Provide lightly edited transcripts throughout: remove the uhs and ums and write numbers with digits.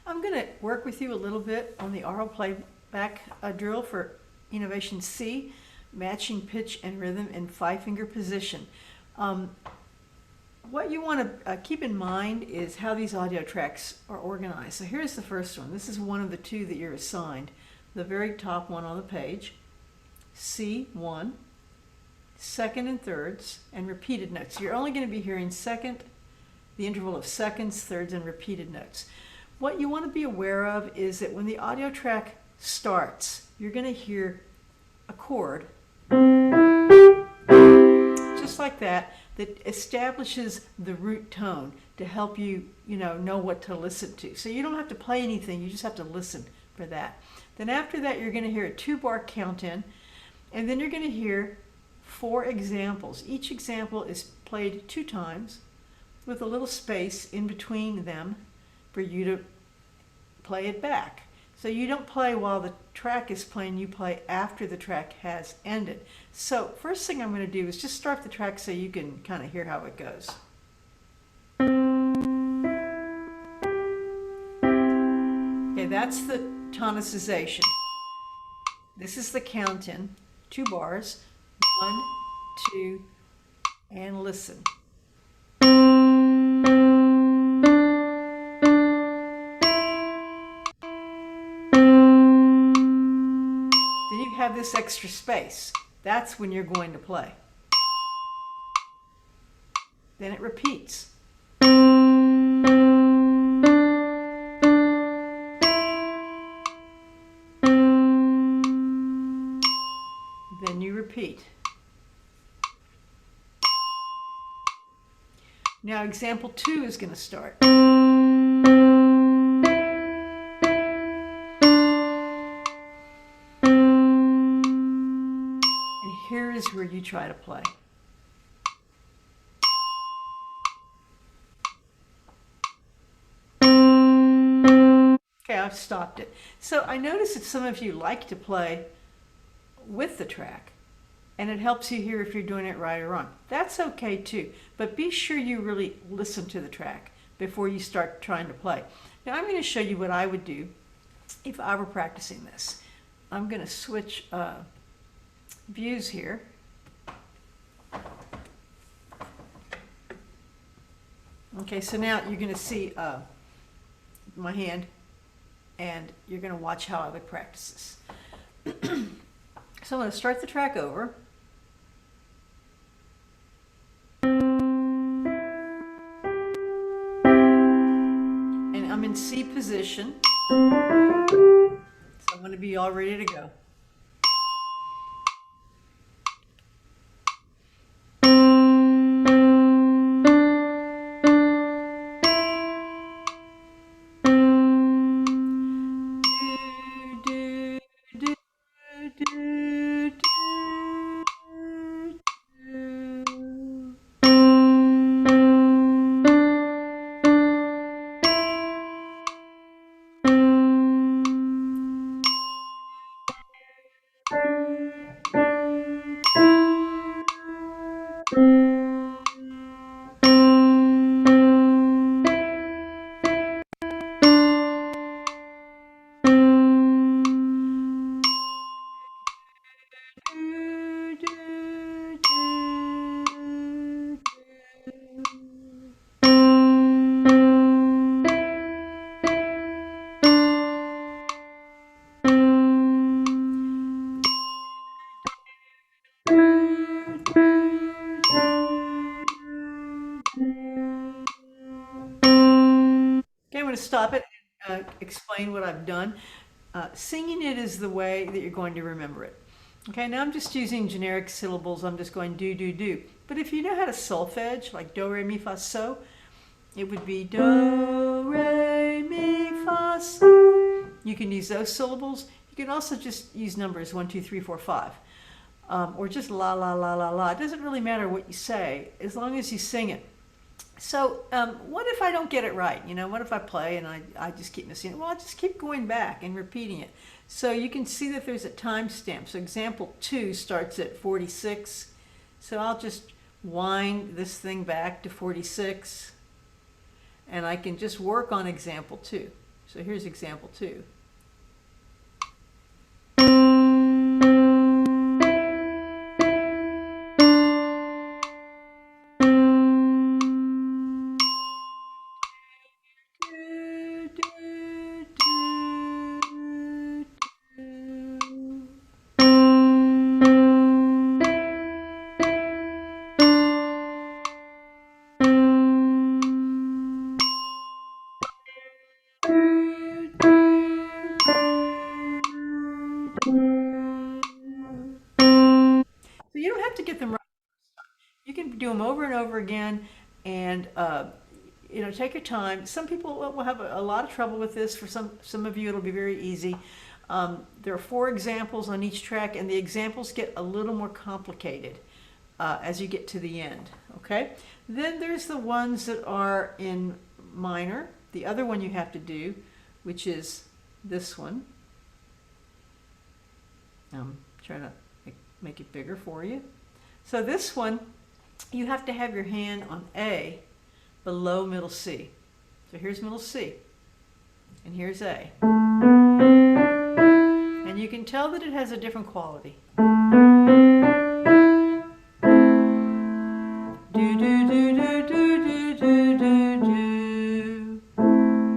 I'm going to work with you a little bit on the Aural playback drill for eNovation C, matching pitch and rhythm in 5-finger position. What you want to keep in mind is how these audio tracks are organized. So here's the first one. This is one of the two that you're assigned. The very top one on the page, C1, second and thirds, and repeated notes. You're only going to be hearing second, the interval of seconds, thirds, and repeated notes. What you want to be aware of is that when the audio track starts, you're going to hear a chord, just like that, that establishes the root tone to help you, know what to listen to. So you don't have to play anything, you just have to listen for that. Then after that, you're going to hear a 2-bar count in, and then you're going to hear 4 examples. Each example is played 2 times with a little space in between them for you to play it back. So you don't play while the track is playing, you play after the track has ended. So first thing I'm going to do is just start the track so you can kind of hear how it goes. Okay, that's the tonicization. This is the count in, 2 bars, 1, 2, and listen. Then you have this extra space. That's when you're going to play. Then it repeats. Then you repeat. Now example 2 is going to start. Here is where you try to play. Okay, I've stopped it. So I notice that some of you like to play with the track, and it helps you hear if you're doing it right or wrong. That's okay too, but be sure you really listen to the track before you start trying to play. Now I'm going to show you what I would do if I were practicing this. I'm going to switch views here. Okay, so now you're going to see my hand, and you're going to watch how I would practice this. So I'm going to start the track over. And I'm in C position. So I'm going to be all ready to go. Okay, I'm going to stop it and explain what I've done. Singing it is the way that you're going to remember it. Okay, now I'm just using generic syllables. I'm just going do, do, do. But if you know how to solfege, like do, re, mi, fa, so, it would be do, re, mi, fa, so. You can use those syllables. You can also just use numbers 1, 2, 3, 4, 5. Or just la, la, la, la, la. It doesn't really matter what you say, as long as you sing it. So what if I don't get it right? What if I play and I just keep missing it? Well, I'll just keep going back and repeating it. So you can see that there's a timestamp. So example 2 starts at 46. So I'll just wind this thing back to 46. And I can just work on example 2. So here's example 2. So you don't have to get them right. You can do them over and over again, and take your time. Some people will have a lot of trouble with this. For some of you, it'll be very easy. There are 4 examples on each track, and the examples get a little more complicated as you get to the end. Okay. Then there's the ones that are in minor. The other one you have to do, which is this one. I'm trying to make it bigger for you. So this one, you have to have your hand on A below middle C. So here's middle C, and here's A. And you can tell that it has a different quality. Do, do, do, do, do, do, do, do.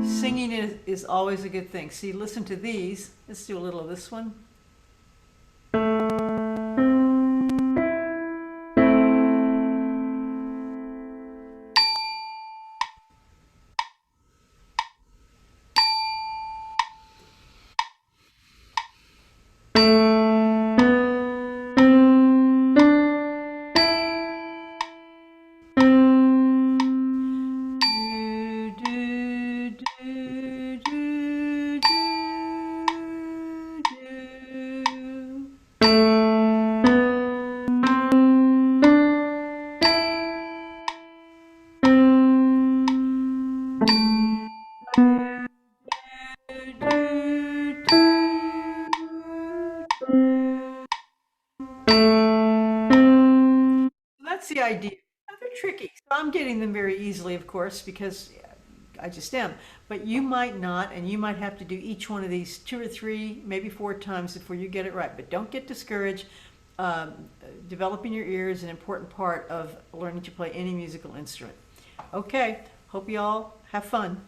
Singing is always a good thing. See, listen to these. Let's do a little of this one. That's the idea. Now, they're tricky. So I'm getting them very easily, of course, because I just am. But you might not, and you might have to do each one of these 2 or 3, maybe 4 times before you get it right. But don't get discouraged. Developing your ear is an important part of learning to play any musical instrument. Okay, hope you all have fun.